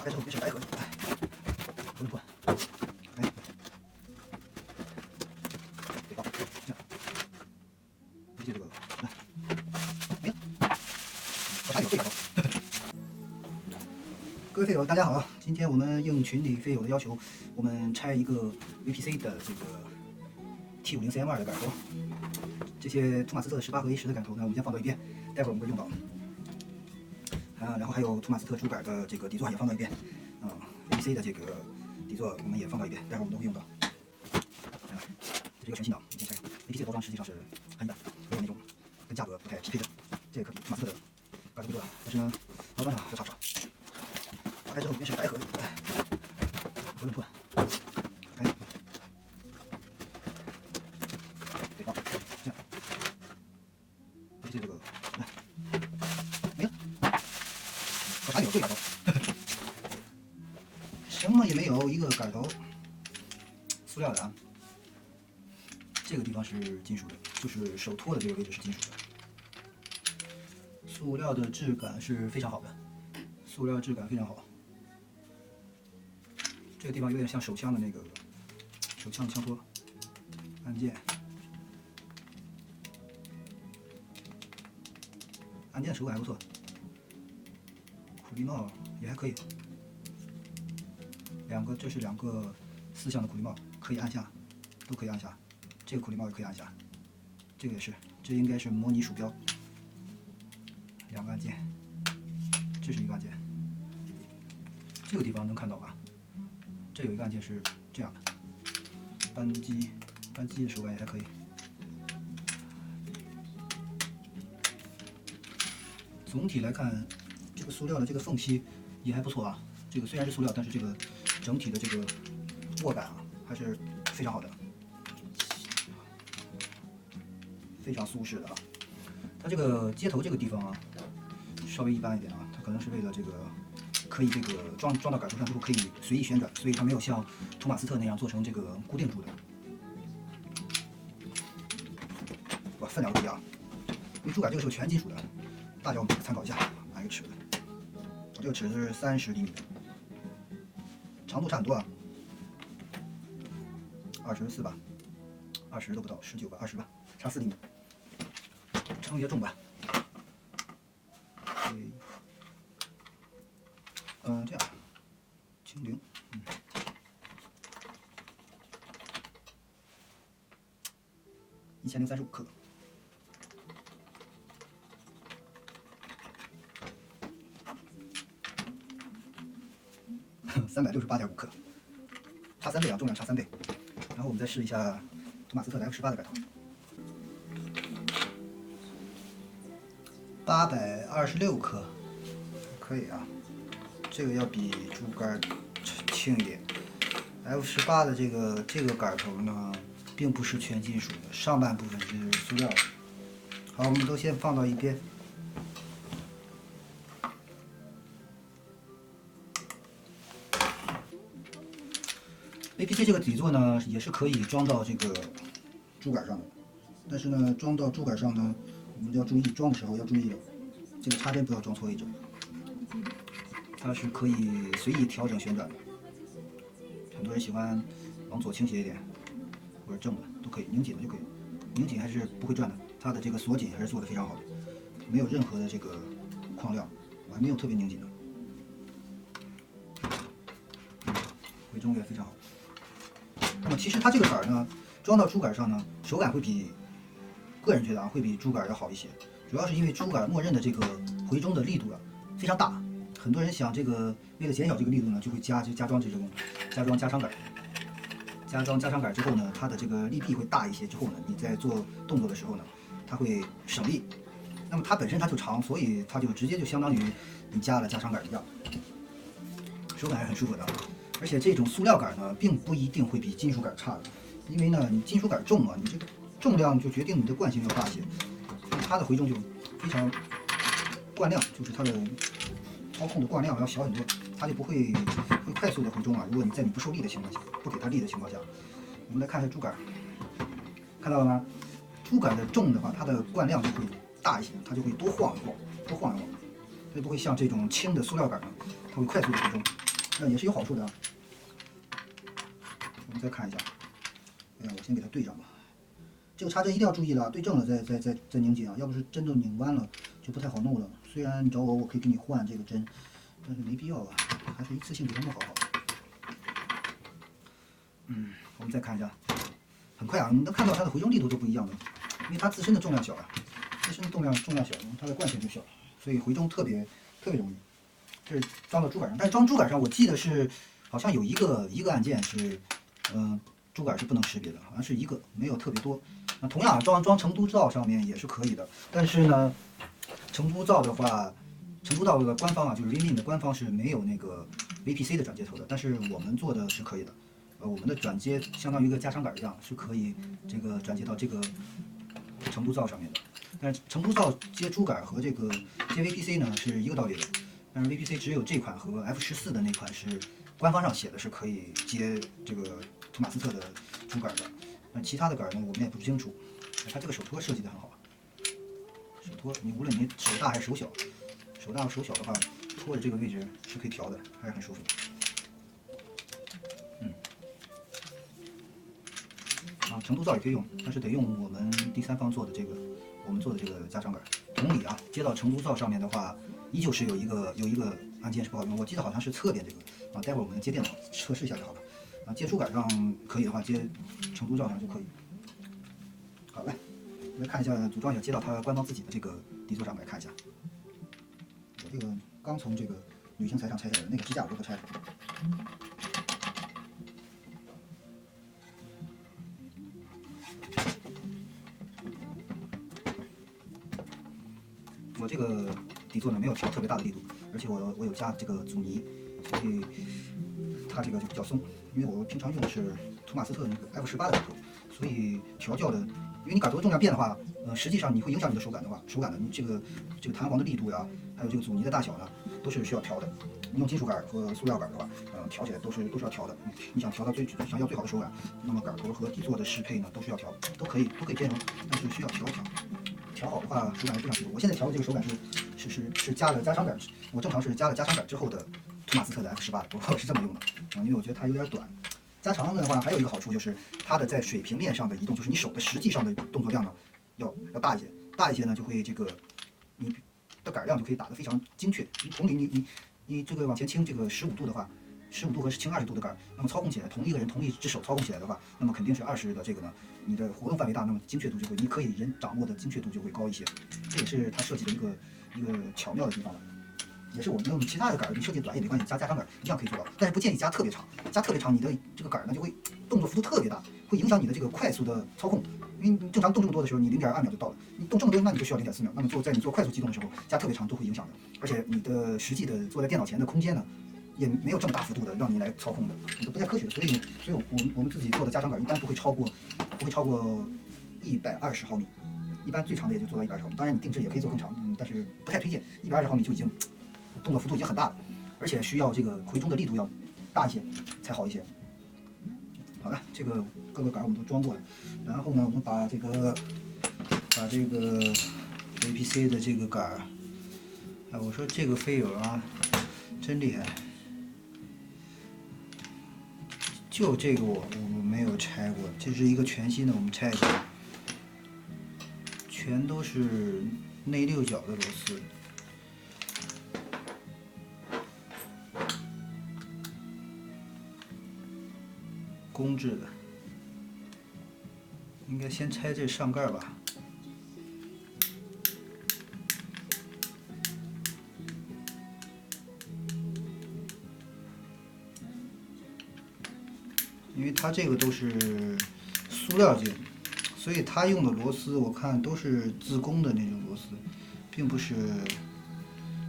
开之后别是白合，不能断，哎，别搞，这样，接这个，没了，我啥有这个。各位费友，大家好！今天我们应群里费友的要求，我们拆一个 VPC 的这个 T50CM2 的杆头。这些图马斯特18和A10的杆头呢，我们先放到一边，待会儿我们会用到。然后还有图马斯特主杆的这个底座也放到一边。VPC 的这个底座我们也放到一边，待会儿我们都会用到。这是一个全新的，我们先拆开。VPC 的包装实际上是很一般，没有那种跟价格不太匹配的。这个可比图马斯特的杆头贵多了，但是呢，包装上就差不少。打开之后里面是白盒子，不能断。哎，对吧？这样，这个来没了，我啥也有对杆头，什么也没有，一个杆头，塑料的啊。这个地方是金属的，就是手托的这个位置是金属的。塑料的质感是非常好的，塑料质感非常好。这个地方有点像手枪的那个手枪的枪托，按键，按键手感还不错，苦力帽也还可以，这是两个4项的苦力帽，可以按下，都可以按下，这个苦力帽也可以按下，这个也是，这应该是模拟鼠标，两个按键，这是一个按键，这个地方能看到吧？这有一个按键是这样的，扳机的手感也还可以。总体来看，这个塑料的这个缝隙也还不错啊。这个虽然是塑料，但是这个整体的这个握感啊还是非常好的，非常舒适的啊。它这个接头这个地方啊，稍微一般一点啊，它可能是为了这个。可以这个装到杆头上之后可以随意旋转，所以它没有像图马斯特那样做成这个固定住的。哇，分量不一样，因为主杆这个是全金属的，大家我们参考一下，拿一个尺子，我这个尺子是30厘米的，长度差很多啊，24吧，20都不到，19吧，20吧，差4厘米，称一下重吧。这样，清零，1035克。368.5克，差3倍啊，重量差3倍。然后我们再试一下图马斯特的 F18的杆头，826克，可以啊。这个要比主杆轻一点。F18的这个杆头呢，并不是全金属的，上半部分是塑料的。好，我们都先放到一边。VPC 这个底座呢，也是可以装到这个主杆上的，但是呢，装到主杆上呢，我们要注意装的时候要注意这个插边不要装错位置。它是可以随意调整旋转的，很多人喜欢往左倾斜一点，或者正的都可以，拧紧的就可以，拧紧还是不会转的。它的这个锁紧还是做的非常好的，没有任何的这个框料，我还没有特别拧紧的，回中也非常好。那么其实它这个杆呢，装到主杆上呢，手感会比个人觉得啊会比主杆要好一些，主要是因为主杆默认的这个回中的力度啊非常大。很多人想这个，为了减小这个力度呢，就会加装这种加长杆。加长杆之后呢，它的这个力臂会大一些。之后呢，你在做动作的时候呢，它会省力。那么它本身它就长，所以它就直接就相当于你加了加长杆一样，手感还是很舒服的。而且这种塑料杆呢，并不一定会比金属杆差的，因为呢，你金属杆重啊，你这个重量就决定你的惯性要大些，所以它的回重就非常惯量，就是它的。操控的惯量要小很多，它就不会快速的回中啊。如果你在你不受力的情况下，不给它力的情况下，我们来看一下主杆，看到了吗？主杆的重的话，它的惯量就会大一些，它就会多晃一晃，它就不会像这种轻的塑料杆呢，它会快速的回中。也是有好处的。我们再看一下，哎呀，我先给它对上吧。这个插针一定要注意了，对正了再拧紧啊，要不是针都拧弯了就不太好弄了。虽然你找我，我可以给你换这个针，但是没必要吧，还是一次性给它弄好。我们再看一下，很快啊，你能看到它的回正力度都不一样的，因为它自身的重量小啊，自身重量小，它的惯性就小，所以回正特别容易。这是装到珠杆上，但是装珠杆上我记得是好像有一个按键是，珠杆是不能识别的，好像是一个，没有特别多。那同样装成都灶上面也是可以的，但是呢，成都灶的话，成都灶的官方啊，就是 Rinmin 的官方是没有那个 VPC 的转接头的，但是我们做的是可以的。我们的转接相当于一个加长杆一样，是可以这个转接到这个成都灶上面的。但是成都灶接珠杆和这个接 VPC 呢是一个道理的，但是 VPC 只有这款和 F14的那款是官方上写的是可以接这个托马斯特的珠杆的。那其他的杆呢，我们也不清楚。它这个手托设计的很好，手托你无论你手大还是手小，手大和手小的话，托的这个位置是可以调的，还是很舒服的。成都灶也可以用，但是得用我们第三方做的这个，我们做的这个加长杆。同理啊，接到成都灶上面的话，依旧是有一个按键是不好用，我记得好像是侧边这个啊，待会儿我们接电脑测试一下就好了。接珠杆上可以的话，接成都灶上就可以。好，来看一下组装一下，接到它官方自己的这个底座上来看一下。我这个刚从这个旅行材上拆下来的，那个支架我都不拆。我这个底座呢没有调特别大的力度，而且我有加这个阻尼，所以它这个就比较松。因为我平常用的是托马斯特那个 F18的杆头，所以调教的，因为你杆头的重量变的话，实际上你会影响你的手感的，你这个弹簧的力度呀，还有这个阻尼的大小呢，都是需要调的。你用金属杆和塑料杆的话，调起来都是要调的。你想调到想要最好的手感，那么杆头和底座的适配呢，都需要调，都可以兼容，但是需要调一调。调好的话，手感是非常清楚。我现在调的这个手感是加了加长杆，我正常是加了加长杆之后的托马斯特的 F18的，我是这么用的因为我觉得它有点短。加长的话还有一个好处就是它的在水平面上的移动，就是你手的实际上的动作量呢要大一些，大一些呢就会这个你的杆量就可以打得非常精确。同理你这个往前倾这个15度的话。15度和倾20度的杆，那么操控起来，同一个人同一只手操控起来的话，那么肯定是20的这个呢，你的活动范围大，那么精确度就会，你可以人掌握的精确度就会高一些。这也是它设计的一个巧妙的地方了。也是我们用其他的杆，你设计短也没关系，加长杆一样可以做到，但是不建议加特别长，加特别长，你的这个杆呢就会动作幅度特别大，会影响你的这个快速的操控。因为你正常动这么多的时候，你0.2秒就到了，你动这么多，那你就需要0.4秒。那么在你做快速机动的时候，加特别长都会影响的，而且你的实际的坐在电脑前的空间呢，也没有这么大幅度的让你来操控的，这不太科学。所以我们自己做的加长杆一般不会超过120毫米，一般最长的也就做到120毫米。当然你定制也可以做更长，但是不太推荐。120毫米就已经动作幅度已经很大了，而且需要这个回中的力度要大一些才好一些。好了，这个各个杆我们都装过了，然后呢，我们把这个 VPC 的这个杆我说这个飞友啊，真厉害。就这个我没有拆过，这是一个全新的，我们拆一下，全都是内六角的螺丝，公制的，应该先拆这上盖吧。因为它这个都是塑料件，所以它用的螺丝我看都是自工的那种螺丝，并不是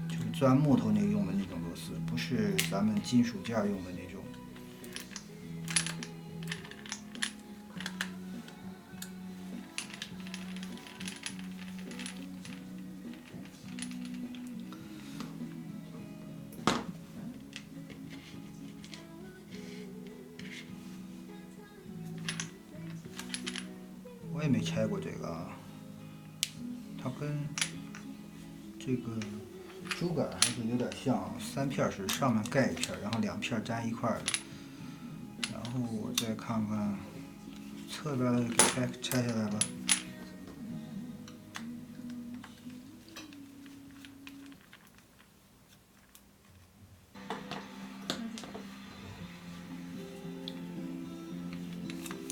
就是钻木头那个用的那种螺丝，不是咱们金属件用的那种。我也没拆过这个啊，它跟这个珠杆还是有点像，3片是上面盖一片，然后2片粘一块的。然后我再看看侧边的，给拆下来吧。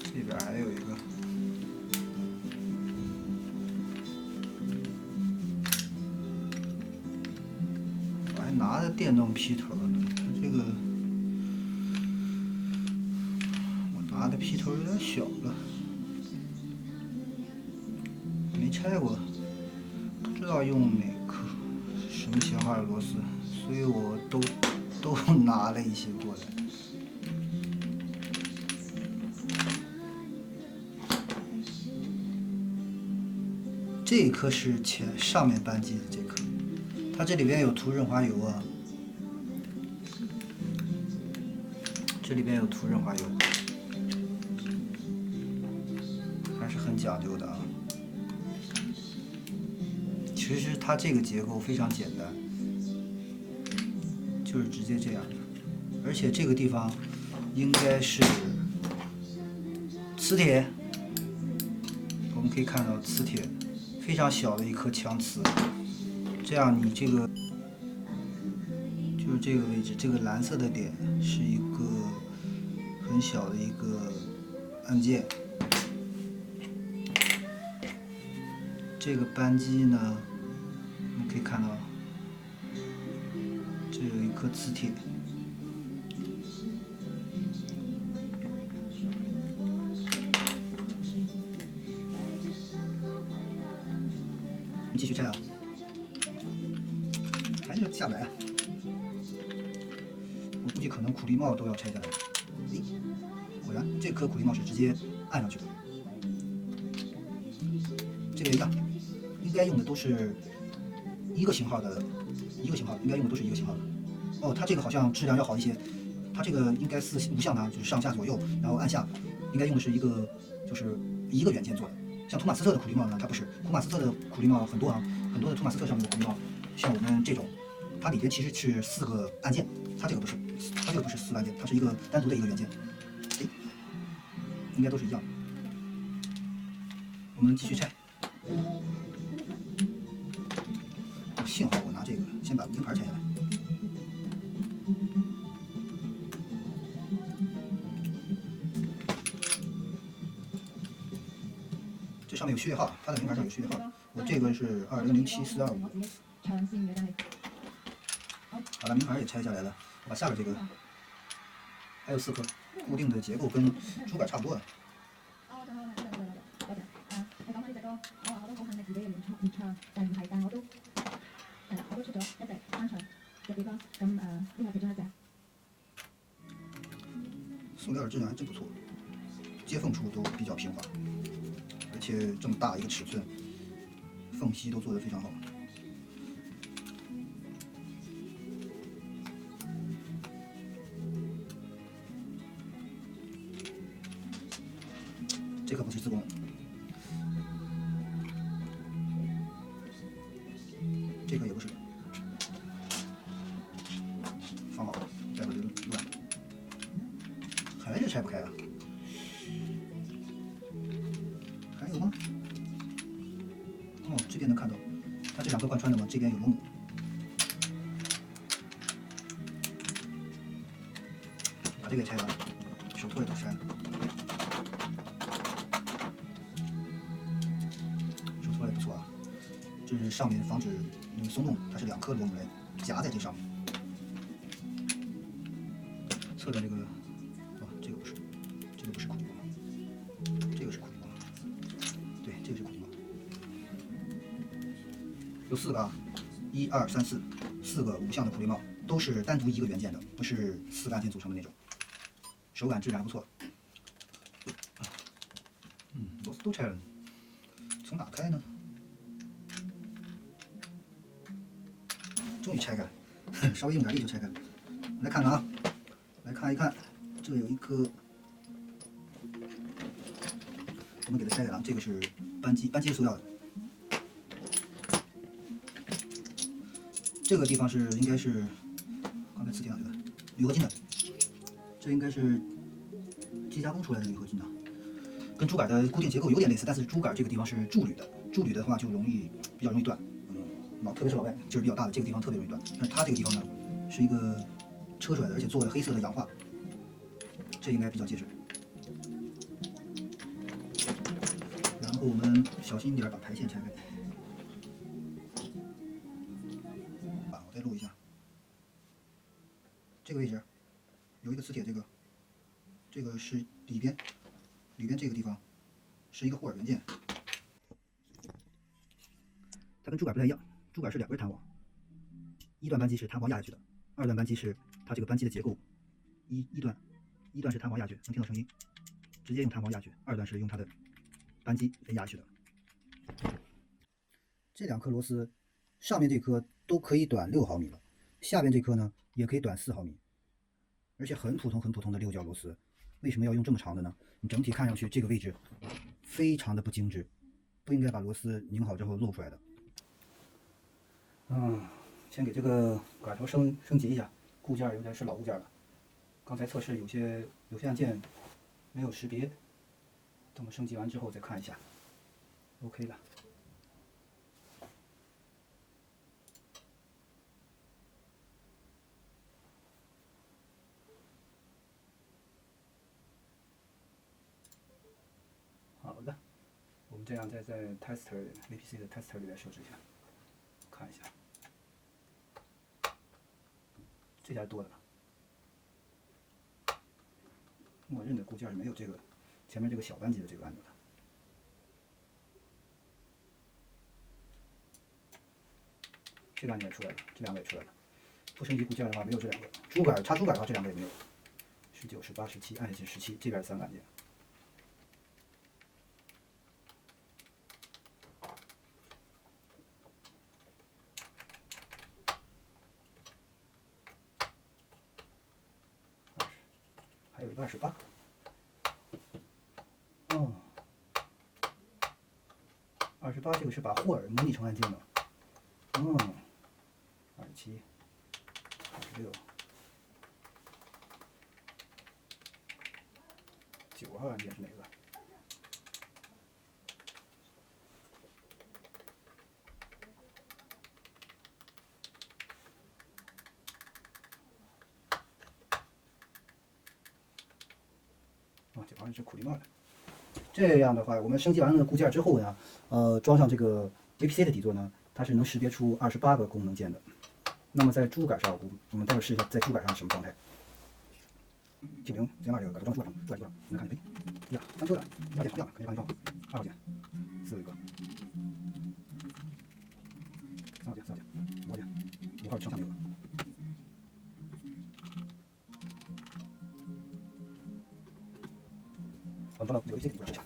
这边还有一个。拿着电动劈头呢，这个我拿的劈头有点小了，没拆过，不知道用哪颗什么型号的螺丝，所以我都拿了一些过来。这一颗是上面扳机的这颗。它这里边有涂润滑油啊，这里边有涂润滑油，还是很讲究的啊。其实它这个结构非常简单，就是直接这样的，而且这个地方应该是磁铁，我们可以看到磁铁非常小的一颗强磁。这样你这个就是这个位置，这个蓝色的点是一个很小的一个按键。这个扳机呢，我们可以看到，这有一颗磁铁。继续拆啊。还是下不来啊！我估计可能苦力帽都要拆下来。诶，果然这颗苦力帽是直接按上去的。这个也一样，应该用的都是一个型号的，应该用的都是一个型号的。哦，它这个好像质量要好一些，它这个应该5项呢，就是上下左右，然后按下，应该用的是就是一个元件做的。像图马斯特的苦力帽呢，它不是，图马斯特的苦力帽很多啊，很多的图马斯特上面的苦力帽，像我们这种。它里边其实是4个按键，它这个不是4个按键，它是一个单独的一个元件，哎，应该都是一样的。我们继续拆。幸好我拿这个，先把名牌拆下来。这上面有序列号，它的名牌上有序列号。我这个是2007-425。好了，名牌也拆下来了，把下边这个还有4颗固定的结构，跟珠杆差不多的。塑料的质量还真不错，接缝处都比较平滑，而且这么大一个尺寸，缝隙都做得非常好。这可不是自贡，这个也不是，放好，待会儿就乱，还是拆不开啊？还有吗？哦，这边能看到，它这2个贯穿的嘛，这边有螺母。把这个拆完，手托也都拆了。不错啊，这是上面防止那个松动，它是2颗螺母来夹在这上面。侧边这个，哦，这个不是苦力帽，这个是苦力帽，对，这个是苦力帽。有4个啊，1、2、3、4个5项的苦力帽，都是单独一个元件的，不是4个按键组成的那种。手感质量还不错。螺丝都拆了，从哪开呢？终于拆开了，稍微用点力就拆开了。来看看啊，来看一看，这有一颗，我们给它拆开了，这个是扳机是塑料的。这个地方应该是刚才磁铁上这个铝合金的，这应该是机加工出来的铝合金的，跟珠杆的固定结构有点类似，但是珠杆这个地方是铸铝的，铸铝的话就比较容易断。特别是老外劲儿比较大的这个地方特别容易断，但是它这个地方呢是一个车出来的，而且做了黑色的氧化，这应该比较结实。然后我们小心一点把排线拆开。我再录一下，这个位置有一个磁铁，这个是里边这个地方是一个霍尔元件，它跟珠杆不太一样。珠杆是两根弹簧，一段扳机是弹簧压下去的，二段扳机是它这个扳机的结构，一段是弹簧压去，能听到声音，直接用弹簧压去；二段是用它的扳机给压去的。这两颗螺丝，上面这颗都可以短6毫米了，下边这颗呢也可以短4毫米，而且很普通的6角螺丝，为什么要用这么长的呢？你整体看上去这个位置非常的不精致，不应该把螺丝拧好之后露出来的。先给这个杆头升级一下，固件有点是老固件了。刚才测试有些按键没有识别，等我升级完之后再看一下。OK 了。好的，我们这样再在 tester VPC 的 tester 里来设置一下，看一下。这家多的了，默认的固件是没有这个前面这个小扳机的这个按钮的。这个按钮也出来了，这两个也出来了。不升级固件的话，没有这两个。珠杆插珠杆的话，这两个也没有。19、18、17，按下去17，这边是3个按键。还有一个28。28这个是把霍尔模拟成按键的。27、26、9号按键是哪个？9号是苦力帽的。这样的话，我们升级完了固件之后呢，装上这个 VPC 的底座呢，它是能识别出28个功能键的。那么在珠杆上，我们待会儿试一下在珠杆上什么状态。T0键2这个杆头装珠杆上，你们看，呀，翻车了，1号键亮了，可以帮你装。2号键4个一个，3号键5号键5号剩下没有了。我们装到有一些底座试一下。